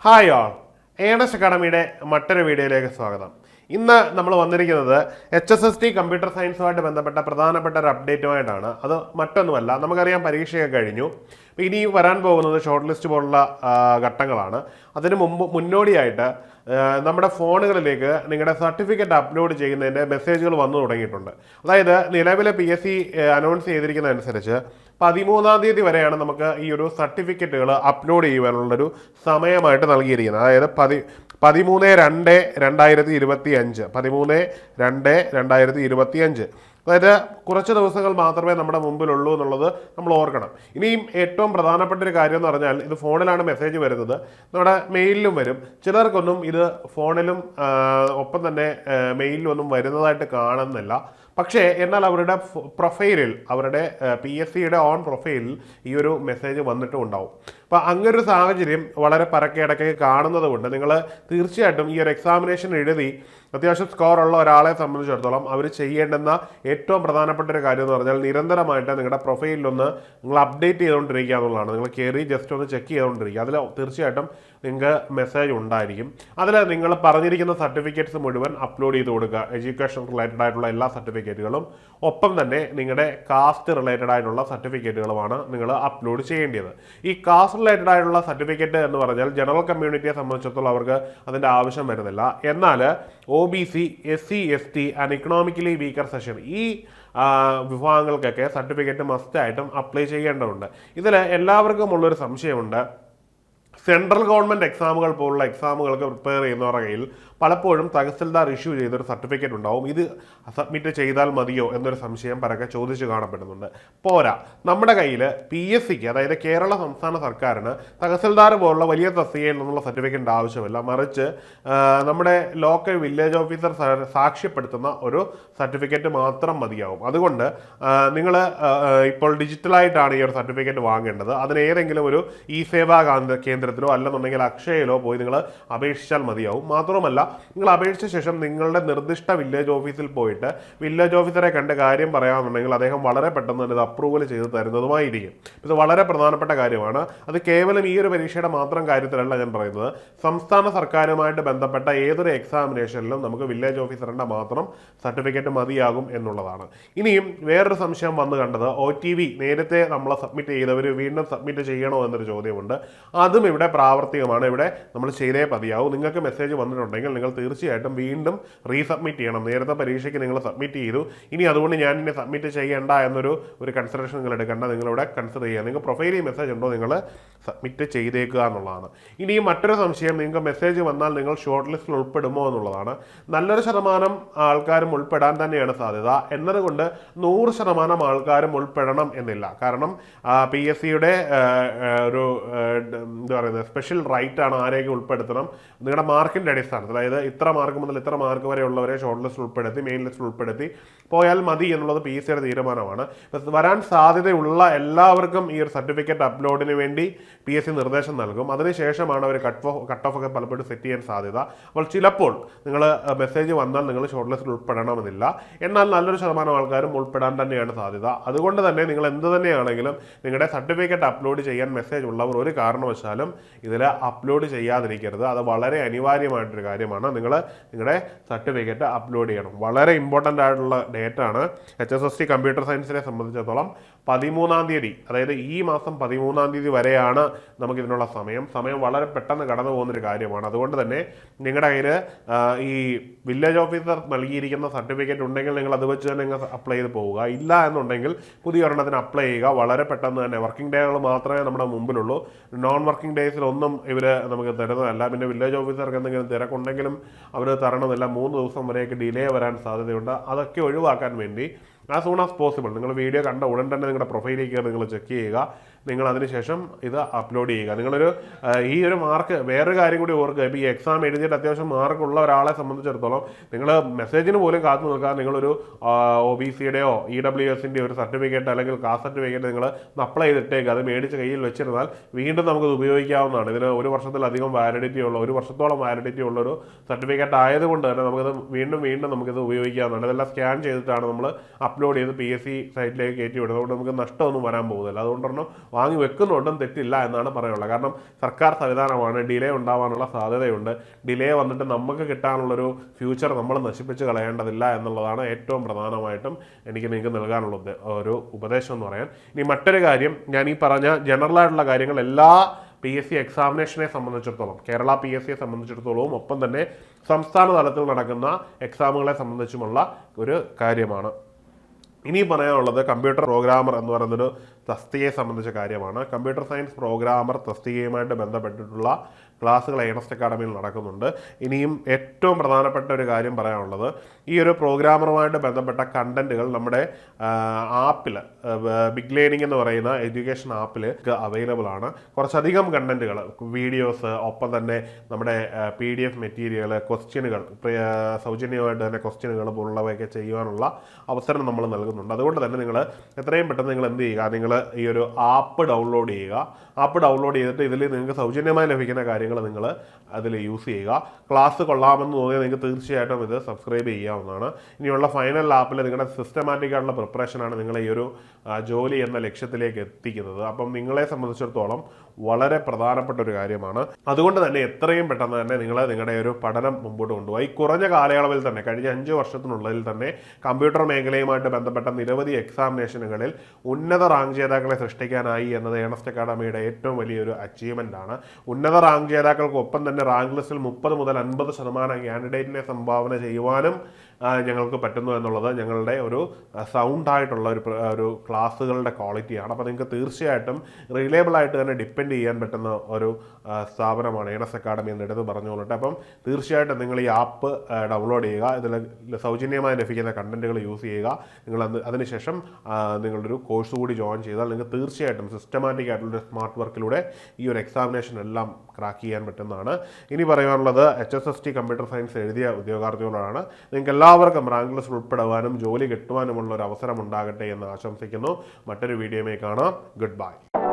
Hi all, Ernest അക്കാഡമിയുടെ മറ്റൊരു വീഡിയോയിലേക്ക് സ്വാഗതം. ഇന്ന് നമ്മൾ വന്നിരിക്കുന്നത് HSST കമ്പ്യൂട്ടർ സയൻസുമായിട്ട് ബന്ധപ്പെട്ട പ്രധാനപ്പെട്ട ഒരു അപ്ഡേറ്റുമായിട്ടാണ്. അത് മറ്റൊന്നുമല്ല, നമുക്കറിയാം പരീക്ഷയൊക്കെ കഴിഞ്ഞു. ഇനി വരാൻ പോകുന്നത് ഷോർട്ട് ലിസ്റ്റ് പോലുള്ള ഘട്ടങ്ങളാണ്. അതിന് മുന്നോടിയായിട്ട് നമ്മുടെ ഫോണുകളിലേക്ക് നിങ്ങളുടെ സർട്ടിഫിക്കറ്റ് അപ്ലോഡ് ചെയ്യുന്നതിൻ്റെ മെസ്സേജുകൾ വന്നു തുടങ്ങിയിട്ടുണ്ട്. അതായത് നിലവിലെ PSC അനൗൺസ് ചെയ്തിരിക്കുന്നതനുസരിച്ച് 13-ാം തീയതി വരെയാണ് നമുക്ക് ഈ ഒരു സർട്ടിഫിക്കറ്റുകൾ അപ്ലോഡ് ചെയ്യുവാനുള്ളൊരു സമയമായിട്ട് നൽകിയിരിക്കുന്നത്. അതായത് 13/2/2025 13/2/2025. അതായത് കുറച്ച് ദിവസങ്ങൾ മാത്രമേ നമ്മുടെ മുമ്പിലുള്ളൂ എന്നുള്ളത് നമ്മൾ ഓർക്കണം. ഇനിയും ഏറ്റവും പ്രധാനപ്പെട്ട ഒരു കാര്യം എന്ന് പറഞ്ഞാൽ, ഇത് ഫോണിലാണ് മെസ്സേജ് വരുന്നത്, നമ്മുടെ മെയിലിലും വരും. ചിലർക്കൊന്നും ഇത് ഫോണിലും ഒപ്പം തന്നെ മെയിലിലും ഒന്നും വരുന്നതായിട്ട് കാണുന്നില്ല. പക്ഷേ എന്നാൽ അവരുടെ പ്രൊഫൈലിൽ, അവരുടെ PSCയുടെ ഓൺ പ്രൊഫൈലിൽ ഈ ഒരു മെസ്സേജ് വന്നിട്ടും ഉണ്ടാവും. അപ്പോൾ അങ്ങനൊരു സാഹചര്യം വളരെ പരക്കെ ഇടയ്ക്ക് കാണുന്നത് കൊണ്ട് നിങ്ങൾ തീർച്ചയായിട്ടും ഈ ഒരു എക്സാമിനേഷൻ എഴുതി അത്യാവശ്യം സ്കോറുള്ള ഒരാളെ സംബന്ധിച്ചിടത്തോളം അവർ ചെയ്യേണ്ടുന്ന ഏറ്റവും പ്രധാനപ്പെട്ട ഒരു കാര്യം എന്ന് പറഞ്ഞാൽ, നിരന്തരമായിട്ട് നിങ്ങളുടെ പ്രൊഫൈലിലൊന്ന് നിങ്ങൾ അപ്ഡേറ്റ് ചെയ്തുകൊണ്ടിരിക്കുക എന്നുള്ളതാണ്. നിങ്ങൾ കയറി ജസ്റ്റ് ഒന്ന് ചെക്ക് ചെയ്തുകൊണ്ടിരിക്കുക. അതിൽ തീർച്ചയായിട്ടും നിങ്ങൾക്ക് മെസ്സേജ് ഉണ്ടായിരിക്കും. അതിൽ നിങ്ങൾ പറഞ്ഞിരിക്കുന്ന സർട്ടിഫിക്കറ്റ്സ് മുഴുവൻ അപ്ലോഡ് ചെയ്ത് കൊടുക്കുക. എഡ്യൂക്കേഷൻ റിലേറ്റഡ് ആയിട്ടുള്ള എല്ലാ സർട്ടിഫിക്കറ്റുകളും, ഒപ്പം തന്നെ നിങ്ങളുടെ കാസ്റ്റ് റിലേറ്റഡ് ആയിട്ടുള്ള സർട്ടിഫിക്കറ്റുകളുമാണ് നിങ്ങൾ അപ്ലോഡ് ചെയ്യേണ്ടത്. ഈ കാസ്റ്റ് റിലേറ്റഡ് ആയിട്ടുള്ള സർട്ടിഫിക്കറ്റ് എന്ന് പറഞ്ഞാൽ ജനറൽ കമ്മ്യൂണിറ്റിയെ സംബന്ധിച്ചിടത്തോളം അവർക്ക് അതിൻ്റെ ആവശ്യം വരുന്നില്ല. എന്നാൽ OBC, SC, ST and economically weaker section, ഈ വിഭാഗങ്ങൾക്കൊക്കെ സർട്ടിഫിക്കറ്റ് മസ്റ്റായിട്ടും അപ്ലൈ ചെയ്യേണ്ടതുണ്ട്. ഇതിൽ എല്ലാവർക്കും ഉള്ളൊരു സംശയമുണ്ട്. സെൻട്രൽ ഗവൺമെൻറ് എക്സാമുകൾ പോലുള്ള എക്സാമുകൾക്ക് പ്രിപ്പയർ ചെയ്യുന്നവരുടെ കയ്യിൽ പലപ്പോഴും തഹസിൽദാർ ഇഷ്യൂ ചെയ്തൊരു സർട്ടിഫിക്കറ്റ് ഉണ്ടാവും. ഇത് സബ്മിറ്റ് ചെയ്താൽ മതിയോ എന്നൊരു സംശയം പരക്കെ ചോദിച്ചു കാണപ്പെടുന്നുണ്ട്. പോരാ, നമ്മുടെ കയ്യിൽ PSCക്ക്, അതായത് കേരള സംസ്ഥാന സർക്കാരിന് തഹസിൽദാർ പോലുള്ള വലിയ തസ്തികയിൽ നിന്നുള്ള സർട്ടിഫിക്കറ്റിൻ്റെ ആവശ്യമില്ല. മറിച്ച് നമ്മുടെ ലോക്കൽ വില്ലേജ് ഓഫീസർ സാക്ഷ്യപ്പെടുത്തുന്ന ഒരു സർട്ടിഫിക്കറ്റ് മാത്രം മതിയാവും. അതുകൊണ്ട് നിങ്ങൾ ഇപ്പോൾ ഡിജിറ്റലായിട്ടാണ് ഈ ഒരു സർട്ടിഫിക്കറ്റ് വാങ്ങേണ്ടത്. അതിന് ഏതെങ്കിലും ഒരു സേവാ കേന്ദ്രത്തിലോ അല്ലെന്നുണ്ടെങ്കിൽ അക്ഷയയിലോ പോയി നിങ്ങൾ അപേക്ഷിച്ചാൽ മതിയാവും. മാത്രമല്ല, നിങ്ങൾ അപേക്ഷിച്ച ശേഷം നിങ്ങളുടെ നിർദ്ദിഷ്ട വില്ലേജ് ഓഫീസിൽ പോയിട്ട് വില്ലേജ് ഓഫീസറെ കണ്ട് കാര്യം പറയാമെന്നുണ്ടെങ്കിൽ അദ്ദേഹം വളരെ പെട്ടെന്ന് തന്നെ ഇത് അപ്രൂവൽ ചെയ്ത് തരുന്നതുമായിരിക്കും. ഇത് വളരെ പ്രധാനപ്പെട്ട കാര്യമാണ്. അത് കേവലം ഈ ഒരു പരീക്ഷയുടെ മാത്രം കാര്യത്തിലല്ല ഞാൻ പറയുന്നത്. സംസ്ഥാന സർക്കാരുമായിട്ട് ബന്ധപ്പെട്ട ഏതൊരു എക്സാമിനേഷനിലും നമുക്ക് വില്ലേജ് ഓഫീസറിൻ്റെ മാത്രം സർട്ടിഫിക്കറ്റ് മതിയാകും എന്നുള്ളതാണ്. ഇനിയും വേറൊരു സംശയം വന്നു കണ്ടത്, OTV നേരത്തെ നമ്മൾ സബ്മിറ്റ് ചെയ്തവർ വീണ്ടും സബ്മിറ്റ് ചെയ്യണോ എന്നൊരു ചോദ്യമുണ്ട്. അതും ഇവിടെ പ്രാവർത്തികമാണ്. ഇവിടെ നമ്മൾ ചെയ്തേ മതിയാവും. നിങ്ങൾക്ക് മെസ്സേജ് വന്നിട്ടുണ്ടെങ്കിൽ നിങ്ങൾ തീർച്ചയായിട്ടും വീണ്ടും റീസബ്മിറ്റ് ചെയ്യണം. നേരത്തെ പരീക്ഷയ്ക്ക് നിങ്ങൾ സബ്മിറ്റ് ചെയ്തു, ഇനി അതുകൊണ്ട് ഞാൻ ഇനി സബ്മിറ്റ് ചെയ്യേണ്ട എന്നൊരു കൺസിഡറേഷൻ നിങ്ങൾ എടുക്കേണ്ട. നിങ്ങളിവിടെ കൺസിഡർ ചെയ്യുക. നിങ്ങൾക്ക് പ്രൊഫൈലിൽ മെസ്സേജ് ഉണ്ടോ, നിങ്ങൾ സബ്മിറ്റ് ചെയ്തേക്കുക എന്നുള്ളതാണ്. ഇനിയും മറ്റൊരു സംശയം, നിങ്ങൾക്ക് മെസ്സേജ് വന്നാൽ നിങ്ങൾ ഷോർട്ട് ലിസ്റ്റിൽ ഉൾപ്പെടുമോ എന്നുള്ളതാണ്. നല്ലൊരു ശതമാനം ആൾക്കാരും ഉൾപ്പെടാൻ തന്നെയാണ് സാധ്യത. എന്നതുകൊണ്ട് 100% ആൾക്കാരും ഉൾപ്പെടണം എന്നില്ല. കാരണം PSCയുടെ ഒരു എന്താ പറയുന്നത്, സ്പെഷ്യൽ റൈറ്റ് ആണ് ആരെയൊക്കെ ഉൾപ്പെടുത്തണം നിങ്ങളുടെ മാർക്കിൻ്റെ അടിസ്ഥാനത്തിൽ. അതായത് ഇത്ര മാർക്ക് മുതൽ ഇത്ര മാർക്ക് വരെ ഉള്ളവരെ ഷോർട്ട് ലിസ്റ്റിൽ ഉൾപ്പെടുത്തി മെയിൻ ലിസ്റ്റിൽ ഉൾപ്പെടുത്തി പോയാൽ മതി എന്നുള്ളത് PSCയുടെ തീരുമാനമാണ്. വരാൻ സാധ്യതയുള്ള എല്ലാവർക്കും ഈ ഒരു സർട്ടിഫിക്കറ്റ് അപ്ലോഡിന് വേണ്ടി PSC നിർദ്ദേശം നൽകും. അതിനുശേഷമാണ് അവർ കട്ട് ഓഫ് ഒക്കെ പലപ്പോഴും സെറ്റ് ചെയ്യാൻ സാധ്യത. അപ്പോൾ ചിലപ്പോൾ നിങ്ങൾ മെസ്സേജ് വന്നാൽ നിങ്ങൾ ഷോർട്ട് ലിസ്റ്റിൽ ഉൾപ്പെടണമെന്നില്ല. എന്നാൽ നല്ലൊരു ശതമാനം ആൾക്കാരും ഉൾപ്പെടാൻ തന്നെയാണ് സാധ്യത. അതുകൊണ്ട് തന്നെ നിങ്ങൾ എന്ത് തന്നെയാണെങ്കിലും നിങ്ങളുടെ സർട്ടിഫിക്കറ്റ് അപ്ലോഡ് ചെയ്യാൻ മെസ്സേജ് ഉള്ളവർ ഒരു കാരണവശാലും ഇതിൽ അപ്ലോഡ് ചെയ്യാതിരിക്കരുത്. അത് വളരെ അനിവാര്യമായിട്ടൊരു കാര്യമാണ്. നിങ്ങൾ നിങ്ങളുടെ സർട്ടിഫിക്കറ്റ് അപ്ലോഡ് ചെയ്യണം. വളരെ ഇമ്പോർട്ടൻ്റ് ആയിട്ടുള്ള ഡേറ്റ് ആണ്. HSST കമ്പ്യൂട്ടർ സയൻസിനെ സംബന്ധിച്ചിടത്തോളം 13-ാം തീയതി, അതായത് ഈ മാസം 13-ാം തീയതി വരെയാണ് നമുക്കിതിനുള്ള സമയം. വളരെ പെട്ടെന്ന് കടന്നു പോകുന്നൊരു കാര്യമാണ്. അതുകൊണ്ട് തന്നെ നിങ്ങളുടെ കയ്യിൽ ഈ വില്ലേജ് ഓഫീസർ നൽകിയിരിക്കുന്ന സർട്ടിഫിക്കറ്റ് ഉണ്ടെങ്കിൽ നിങ്ങൾ അത് വെച്ച് തന്നെ അപ്ലൈ ചെയ്ത് പോവുക. ഇല്ല എന്നുണ്ടെങ്കിൽ പുതിയ ഒരെണ്ണത്തിന് അപ്ലൈ ചെയ്യുക. വളരെ പെട്ടെന്ന് തന്നെ. വർക്കിംഗ് ഡേകൾ മാത്രമേ നമ്മുടെ മുമ്പിലുള്ളൂ. നോൺ വർക്കിംഗ് ഡേയ്സിലൊന്നും ഇവർ നമുക്ക് തരുന്നതല്ല. പിന്നെ വില്ലേജ് ഓഫീസർക്ക് എന്തെങ്കിലും തിരക്കുണ്ടെങ്കിലും അവർ തരണമെന്നില്ല. 3 ദിവസം വരെയൊക്കെ ഡിലേ വരാൻ സാധ്യതയുണ്ട്. അതൊക്കെ ഒഴിവാക്കാൻ വേണ്ടി ആസ് സൂൺ ആസ് പോസിബിൾ നിങ്ങൾ വീഡിയോ കണ്ട ഉടൻ തന്നെ നിങ്ങളുടെ പ്രൊഫൈലിലേക്ക് നിങ്ങൾ ചെക്ക് ചെയ്യുക. നിങ്ങൾ അതിനുശേഷം ഇത് അപ്ലോഡ് ചെയ്യുക. നിങ്ങളൊരു ഈ ഒരു മാർക്ക്, വേറൊരു കാര്യം കൂടി ഓർക്കുക. ഇപ്പോൾ ഈ എക്സാം എഴുതിയിട്ട് അത്യാവശ്യം മാർക്കുള്ള ഒരാളെ സംബന്ധിച്ചിടത്തോളം നിങ്ങൾ മെസ്സേജിന് പോലും കാത്തു നിൽക്കാതെ നിങ്ങളൊരു OBCയുടെയോ EWSൻ്റെയോ ഒരു സർട്ടിഫിക്കറ്റ് അല്ലെങ്കിൽ കാസ്റ്റ് സർട്ടിഫിക്കറ്റ് നിങ്ങൾ അപ്ലൈ ചെയ്തിട്ടേക്ക് അത് മേടിച്ച് കയ്യിൽ വെച്ചിരുന്നാൽ വീണ്ടും നമുക്കത് ഉപയോഗിക്കാവുന്നതാണ്. ഇതിന് 1 വർഷത്തിലധികം വാലിഡിറ്റി ഉള്ള, 1 വർഷത്തോളം വാലിഡിറ്റി ഉള്ളൊരു സർട്ടിഫിക്കറ്റ് ആയതുകൊണ്ട് തന്നെ നമുക്കത് വീണ്ടും നമുക്കിത് ഉപയോഗിക്കാവുന്നതാണ്. ഇതെല്ലാം സ്കാൻ ചെയ്തിട്ടാണ് നമ്മൾ അപ്ലോഡ് ചെയ്ത് PSC സൈറ്റിലേക്ക് കയറ്റി വിടും. അതുകൊണ്ട് നമുക്ക് നഷ്ടമൊന്നും വരാൻ പോകുന്നില്ല. അതുകൊണ്ടൊന്നും വാങ്ങി വെക്കുന്നുണ്ടും തെറ്റില്ല എന്നാണ് പറയാനുള്ളത്. കാരണം സർക്കാർ സംവിധാനമാണ്, ഡിലേ ഉണ്ടാവാനുള്ള സാധ്യതയുണ്ട്. ഡിലേ വന്നിട്ട് നമുക്ക് കിട്ടാനുള്ളൊരു ഫ്യൂച്ചർ നമ്മൾ നശിപ്പിച്ച് കളയേണ്ടതില്ല എന്നുള്ളതാണ് ഏറ്റവും പ്രധാനമായിട്ടും എനിക്ക് നിങ്ങൾക്ക് നൽകാനുള്ള ഒരു ഉപദേശം എന്ന് പറയാൻ. ഇനി മറ്റൊരു കാര്യം, ഞാൻ ഈ പറഞ്ഞ ജനറലായിട്ടുള്ള കാര്യങ്ങൾ എല്ലാ PSC എക്സാമിനേഷനെ സംബന്ധിച്ചിടത്തോളം, കേരള PSCയെ സംബന്ധിച്ചിടത്തോളവും ഒപ്പം തന്നെ സംസ്ഥാന തലത്തിൽ നടക്കുന്ന എക്സാമുകളെ സംബന്ധിച്ചുമുള്ള ഒരു കാര്യമാണ്. ഇനി പറയാനുള്ളത് കമ്പ്യൂട്ടർ പ്രോഗ്രാമർ എന്ന് പറയുന്നൊരു തസ്തികയെ സംബന്ധിച്ച കാര്യമാണ്. കമ്പ്യൂട്ടർ സയൻസ് പ്രോഗ്രാമർ തസ്തികയുമായിട്ട് ബന്ധപ്പെട്ടിട്ടുള്ള ക്ലാസ്സുകൾ ഏണസ്റ്റ് അക്കാഡമിയിൽ നടക്കുന്നുണ്ട്. ഇനിയും ഏറ്റവും പ്രധാനപ്പെട്ട ഒരു കാര്യം പറയാനുള്ളത്, ഈ ഒരു പ്രോഗ്രാമറുമായിട്ട് ബന്ധപ്പെട്ട കണ്ടന്റുകൾ നമ്മുടെ ആപ്പിൽ, ബിഗ് ലേണിംഗ് എന്ന് പറയുന്ന എഡ്യൂക്കേഷൻ ആപ്പിൽ അവൈലബിൾ ആണ്. കുറച്ചധികം കണ്ടന്റുകൾ, വീഡിയോസ്, ഒപ്പം തന്നെ നമ്മുടെ PDF മെറ്റീരിയൽ, ക്വസ്റ്റ്യനുകൾ, സൗജന്യമായിട്ട് തന്നെ ക്വസ്റ്റ്യനുകൾ പോലുള്ളവയൊക്കെ ചെയ്യുവാനുള്ള അവസരം നമ്മൾ നൽകുന്നുണ്ട്. അതുകൊണ്ട് തന്നെ നിങ്ങൾ എത്രയും പെട്ടെന്ന് നിങ്ങൾ എന്ത് ചെയ്യുക, നിങ്ങൾ ഈ ഒരു ആപ്പ് ഡൗൺലോഡ് ചെയ്യുക. ആപ്പ് ഡൗൺലോഡ് ചെയ്തിട്ട് ഇതിൽ നിങ്ങൾക്ക് സൗജന്യമായി ലഭിക്കുന്ന കാര്യങ്ങൾ നിങ്ങൾ അതിൽ യൂസ് ചെയ്യുക. ക്ലാസ് കൊള്ളാമെന്ന് തോന്നിയാൽ നിങ്ങൾക്ക് തീർച്ചയായിട്ടും ഇത് സബ്സ്ക്രൈബ് ചെയ്യാവുന്നതാണ്. ഇനിയുള്ള ഫൈനൽ ആപ്പിൽ നിങ്ങളുടെ സിസ്റ്റമാറ്റിക് ആയിട്ടുള്ള പ്രിപ്പറേഷനാണ് നിങ്ങളെ ഈ ഒരു ജോലി എന്ന ലക്ഷ്യത്തിലേക്ക് എത്തിക്കുന്നത്. അപ്പം നിങ്ങളെ സംബന്ധിച്ചിടത്തോളം വളരെ പ്രധാനപ്പെട്ട ഒരു കാര്യമാണ്. അതുകൊണ്ട് തന്നെ എത്രയും പെട്ടെന്ന് തന്നെ നിങ്ങൾ നിങ്ങളുടെ ഒരു പഠനം മുമ്പോട്ട് കൊണ്ടുപോയി. കുറഞ്ഞ കാലയളവിൽ തന്നെ, കഴിഞ്ഞ 5 വർഷത്തിനുള്ളിൽ തന്നെ കമ്പ്യൂട്ടർ മേഖലയുമായിട്ട് ബന്ധപ്പെട്ട നിരവധി എക്സാമിനേഷനുകളിൽ ഉന്നത റാങ്ക് ജേതാക്കളെ സൃഷ്ടിക്കാനായി എന്നത് ഏണസ്റ്റ് അക്കാഡമിയുടെ ഏറ്റവും വലിയൊരു അച്ചീവ്മെൻ്റ് ആണ്. ഉന്നത റാങ്ക് ജേതാക്കൾക്കൊപ്പം തന്നെ റാങ്ക് ലിസ്റ്റിൽ 30 മുതൽ 50% കാൻഡിഡേറ്റിനെ സംഭാവന ചെയ്യുവാനും ഞങ്ങൾക്ക് പറ്റുന്നു എന്നുള്ളത് ഞങ്ങളുടെ ഒരു സൗണ്ടായിട്ടുള്ള ഒരു ക്ലാസ്സുകളുടെ ക്വാളിറ്റിയാണ്. അപ്പോൾ നിങ്ങൾക്ക് തീർച്ചയായിട്ടും റിലയബിൾ ആയിട്ട് തന്നെ ഡിപ്പെൻഡ് ചെയ്യാൻ പറ്റുന്ന ഒരു സ്ഥാപനമാണ് ഏണസ്റ്റ് അക്കാഡമി എന്ന് എടുത്ത് പറഞ്ഞുകൊണ്ടിട്ട്. അപ്പം തീർച്ചയായിട്ടും നിങ്ങൾ ഈ ആപ്പ് ഡൗൺലോഡ് ചെയ്യുക, ഇതിൽ സൗജന്യമായി ലഭിക്കുന്ന കണ്ടന്റുകൾ യൂസ് ചെയ്യുക. നിങ്ങൾ അതിനുശേഷം നിങ്ങളൊരു കോഴ്സ് കൂടി ജോയിൻ ചെയ്താൽ നിങ്ങൾക്ക് തീർച്ചയായിട്ടും സിസ്റ്റമാറ്റിക് ആയിട്ടുള്ള സ്മാർട്ട് വർക്കിലൂടെ ഈ ഒരു എക്സാമിനേഷൻ എല്ലാം ക്രാക്ക് ചെയ്യാൻ പറ്റുന്നതാണ്. ഇനി പറയാനുള്ളത് HSST കമ്പ്യൂട്ടർ സയൻസ് എഴുതിയ ഉദ്യോഗാർത്ഥികളോടാണ്. നിങ്ങൾക്ക് എല്ലാവർക്കും റാങ്ക് ലിസ്റ്റ് ഉൾപ്പെടുവാനും ജോലി കിട്ടുവാനുമുള്ള ഒരു അവസരം ഉണ്ടാകട്ടെ എന്ന് ആശംസിക്കുന്നു. മറ്റൊരു വീഡിയോയുമായി കാണാം. Good bye.